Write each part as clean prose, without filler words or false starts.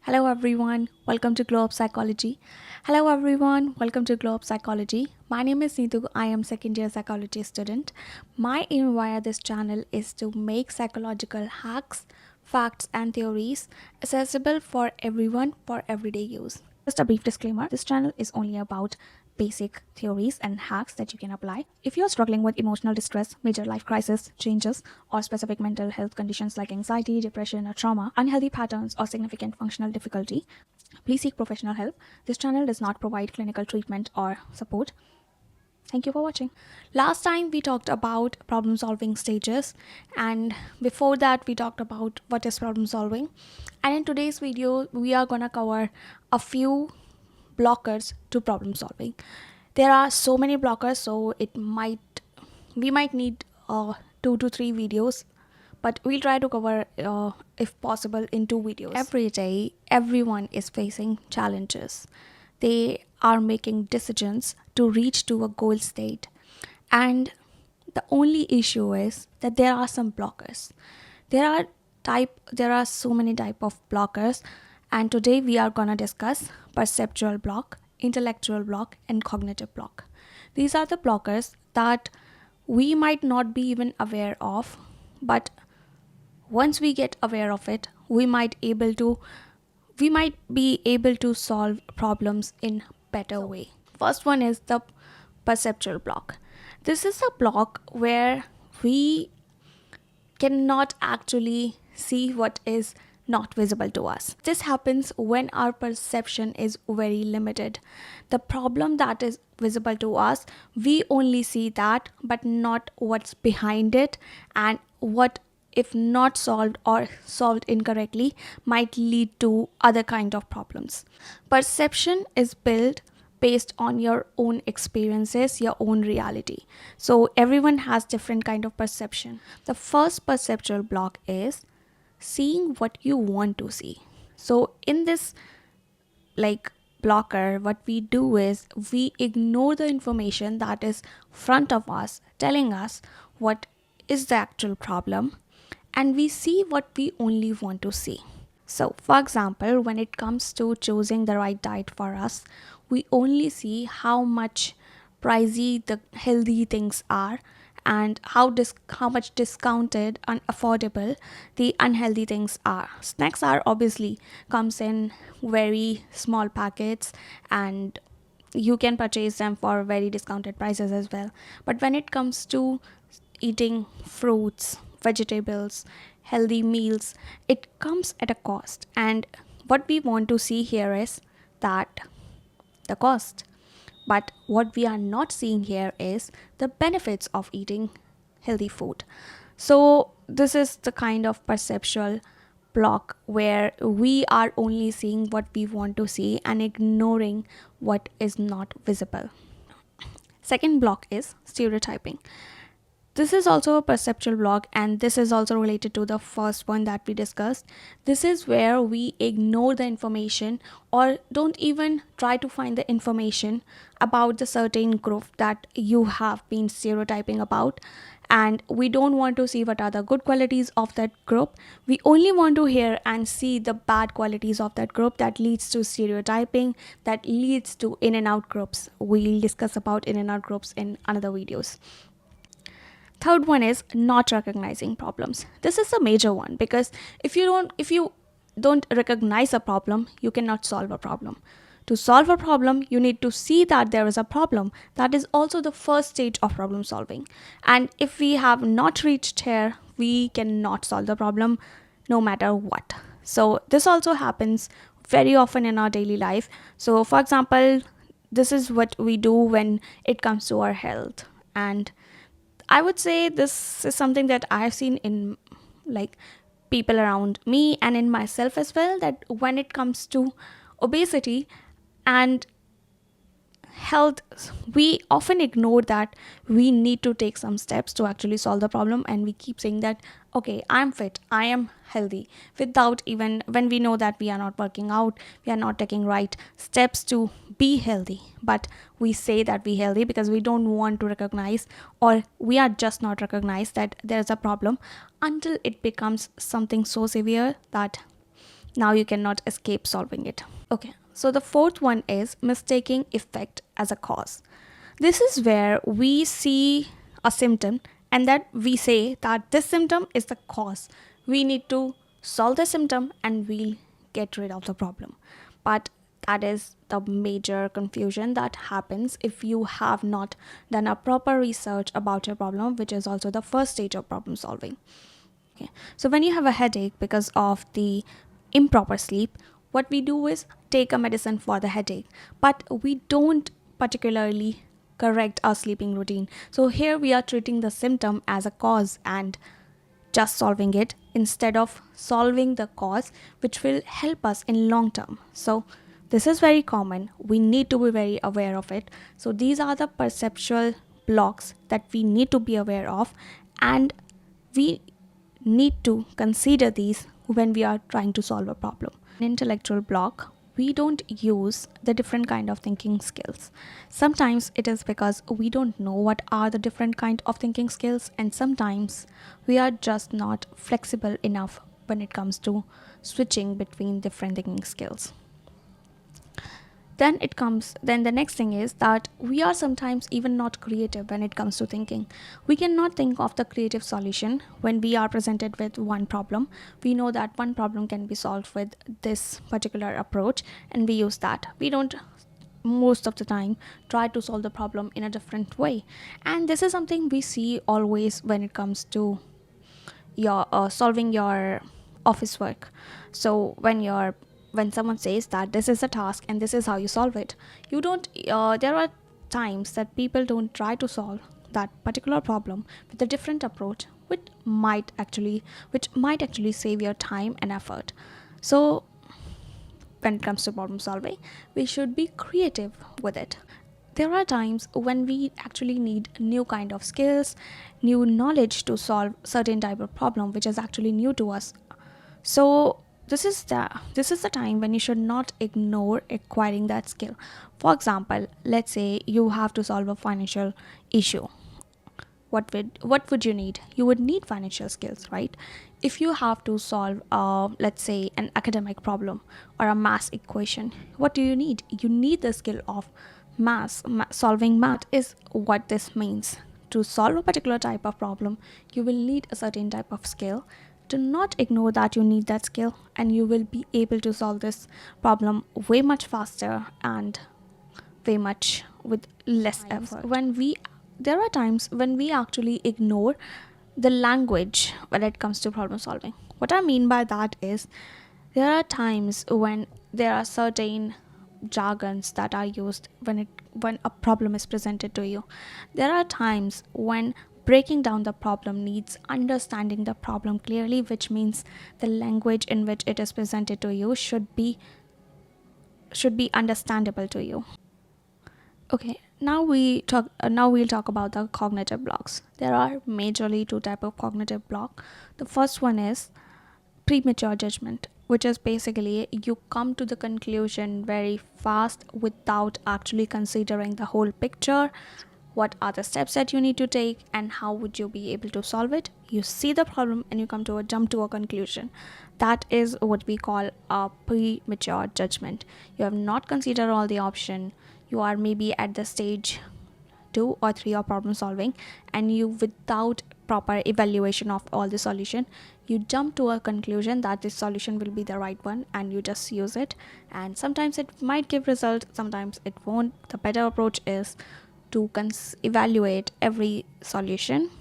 Hello everyone, welcome to Globe Psychology. Hello everyone, welcome to Globe Psychology. My name is Neetu. I am second year psychology student. My aim via this channel is to make psychological hacks, facts and theories accessible for everyone for everyday use. Just a brief disclaimer, this channel is only about basic theories and hacks that you can apply. If you're struggling with emotional distress, major life crisis, changes, or specific mental health conditions like anxiety, depression, or trauma, unhealthy patterns, or significant functional difficulty, please seek professional help. This channel does not provide clinical treatment or support. Thank you for watching. Last time we talked about problem solving stages, and before that we talked about what is problem solving. And in today's video we are going to cover a few blockers to problem solving. There are so many blockers, so we might need 2 to 3 videos, but we'll try to cover if possible in 2 videos. Every day everyone is facing challenges. They are making decisions to reach to a goal state, and the only issue is that there are some blockers. There are so many type of blockers, and today we are going to discuss perceptual block, intellectual block, and cognitive block. These are the blockers that we might not be even aware of, but once we get aware of it, we might be able to solve problems in better way. First one is the perceptual block. This is a block where we cannot actually see what is not visible to us. This happens when our perception is very limited. The problem that is visible to us, we only see that, but not what's behind it, and what, if not solved or solved incorrectly, might lead to other kind of problems. Perception is built based on your own experiences, your own reality. So everyone has different kind of perception. The first perceptual block is seeing what you want to see. So in this blocker, what we do is we ignore the information that is front of us telling us what is the actual problem, and we see what we only want to see. So for example, when it comes to choosing the right diet for us, we only see how much pricey the healthy things are, and how much discounted and affordable the unhealthy things are. Snacks are obviously comes in very small packets, and you can purchase them for very discounted prices as well. But when it comes to eating fruits, vegetables, healthy meals, it comes at a cost. And what we want to see here is that the cost. But what we are not seeing here is the benefits of eating healthy food. So this is the kind of perceptual block where we are only seeing what we want to see and ignoring what is not visible. Second block is stereotyping. This is also a perceptual block, and this is also related to the first one that we discussed. This is where we ignore the information or don't even try to find the information about the certain group that you have been stereotyping about, and we don't want to see what are the good qualities of that group. We only want to hear and see the bad qualities of that group that leads to stereotyping, that leads to in and out groups. We'll discuss about in and out groups in another videos. Third one is not recognizing problems. This is a major one because if you don't recognize a problem, you cannot solve a problem. To solve a problem, you need to see that there is a problem. That is also the first stage of problem solving. And if we have not reached here, we cannot solve the problem no matter what. So this also happens very often in our daily life. So for example, this is what we do when it comes to our health. And I would say this is something that I have seen in people around me and in myself as well, that when it comes to obesity and health, we often ignore that we need to take some steps to actually solve the problem, and we keep saying that okay, I'm fit, I am healthy, without even, when we know that we are not working out, we are not taking right steps to be healthy, but we say that we healthy because we don't want to recognize, or we are just not recognize that there's a problem until it becomes something so severe that Now you cannot escape solving it. Okay, so the fourth one is mistaking effect as a cause. This is where we see a symptom and that we say that this symptom is the cause. We need to solve the symptom and we'll get rid of the problem. But that is the major confusion that happens if you have not done a proper research about your problem, which is also the first stage of problem solving. Okay. So when you have a headache because of the improper sleep, what we do is take a medicine for the headache, but we don't particularly correct our sleeping routine. So here we are treating the symptom as a cause and just solving it instead of solving the cause, which will help us in long term. So this is very common. We need to be very aware of it. So these are the perceptual blocks that we need to be aware of, and we need to consider these when we are trying to solve a problem. An intellectual block, we don't use the different kind of thinking skills. Sometimes it is because we don't know what are the different kind of thinking skills, and sometimes we are just not flexible enough when it comes to switching between different thinking skills. Then the next thing is that we are sometimes even not creative when it comes to thinking. We cannot think of the creative solution when we are presented with one problem. We know that one problem can be solved with this particular approach, and we use that. We don't most of the time try to solve the problem in a different way, and this is something we see always when it comes to your solving your office work. So when someone says that this is a task and this is how you solve it, you don't there are times that people don't try to solve that particular problem with a different approach, which might actually save your time and effort. So when it comes to problem solving, we should be creative with it. There are times when we actually need new kind of skills, new knowledge to solve certain type of problem which is actually new to us. So this is the time when you should not ignore acquiring that skill. For example, let's say you have to solve a financial issue. What would you need? You would need financial skills, right? If you have to solve let's say an academic problem or a math equation, what do you need? You need the skill of solving math. Is what this means. To solve a particular type of problem, you will need a certain type of skill. Do not ignore that you need that skill, and you will be able to solve this problem way much faster and way much with less effort. When we There are times when we actually ignore the language when it comes to problem solving. What I mean by that is there are times when there are certain jargons that are used when a problem is presented to you. There are times when breaking down the problem needs understanding the problem clearly, which means the language in which it is presented to you should be understandable to you. Okay, now we'll talk about the cognitive blocks. There are majorly two type of cognitive block. The first one is premature judgment, which is basically you come to the conclusion very fast without actually considering the whole picture. What are the steps that you need to take and how would you be able to solve it? You see the problem and you jump to a conclusion. That is what we call a premature judgment. You have not considered all the option. You are maybe at the stage 2 or 3 of problem solving, and you, without proper evaluation of all the solution, you jump to a conclusion that this solution will be the right one and you just use it. And sometimes it might give result, sometimes it won't. The better approach is to evaluate every solution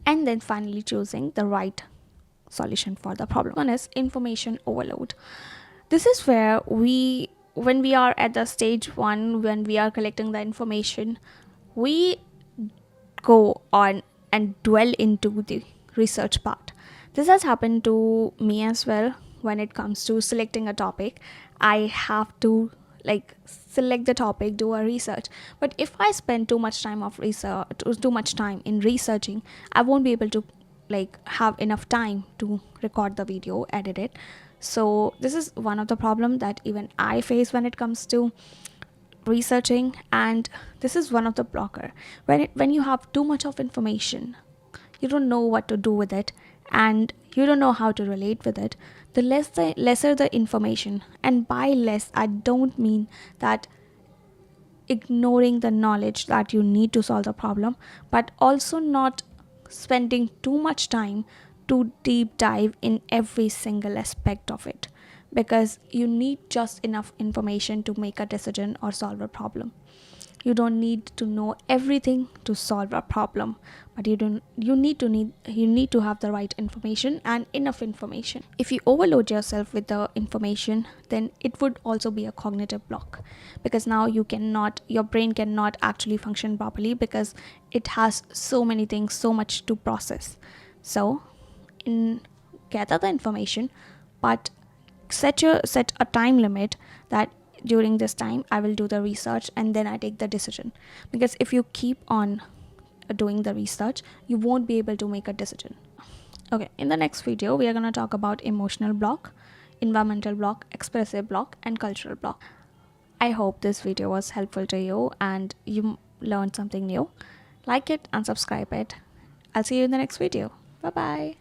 and then finally choosing the right solution for the problem. One is information overload. This is where when we are at the stage 1, when we are collecting the information, we go on and dwell into the research part. This has happened to me as well. When it comes to selecting a topic, I have to select the topic, do a research. But if I spend too much time in researching, I won't be able to have enough time to record the video, edit it. So this is one of the problem that even I face when it comes to researching, and this is one of the blocker. When you have too much of information, you don't know what to do with it and you don't know how to relate with it. the lesser the information. And by less, I don't mean that ignoring the knowledge that you need to solve the problem, but also not spending too much time to deep dive in every single aspect of it, because you need just enough information to make a decision or solve a problem. You don't need to know everything to solve a problem, but you need to have the right information and enough information. If you overload yourself with the information, then it would also be a cognitive block, because now your brain cannot actually function properly, because it has so many things, so much to process. So in gather the information, but set a time limit, that during this time I will do the research and then I take the decision. Because if you keep on doing the research, you won't be able to make a decision. Okay, in the next video we are going to talk about emotional block, environmental block, expressive block, and cultural block. I hope this video was helpful to you and you learned something new. Like it and subscribe it. I'll see you in the next video. Bye bye.